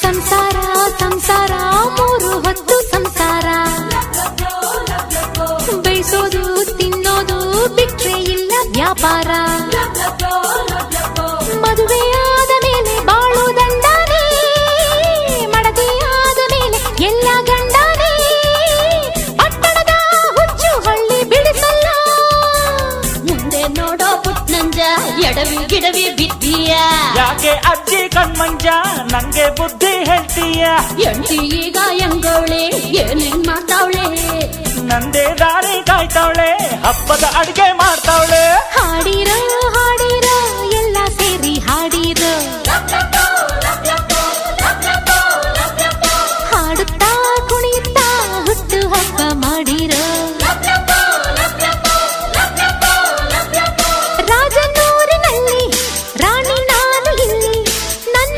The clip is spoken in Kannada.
ಸಂಸಾರ ಸಂಸಾರ ಮೂರು ಹೊತ್ತು ಸಂಸಾರ ಬೈಸೋದು ತಿನ್ನೋದು ಬಿಟ್ರೆ ಇಲ್ಲ ವ್ಯಾಪಾರ ಮದುವೆಯಾದ ಮೇಲೆ ಬಾಳು ದಂಡಾನೆ ಮಡದಿಯಾದ ಮೇಲೆ ಎಲ್ಲ ಗಂಡಾನೆ ಪಟ್ಟಣದ ಹುಚ್ಚು ಹಳ್ಳಿ ಬಿಡಿಸಲ್ಲ ಮುಂದೆ ನೋಡೋ ಪುಟ್ನಂಜ ಎಡವಿ ಗಿಡವಿ ಬಿದ್ದೀಯ ಯಾಕೆ ಅಜ್ಜಿ ಕಣ್ಮಂಜ ನಂಗೆ ಬುದ್ಧಿ ಹೇಳ್ತೀಯ ಎಂಟಿ ಈಗ ಹೆಂಗವಳೆ ಏನೇನ್ ಮಾಡ್ತಾವಳೆ ನಂದೇ ದಾರಿ ಕಾಯ್ತಾವಳೆ ಹಬ್ಬದ ಅಡ್ಗೆ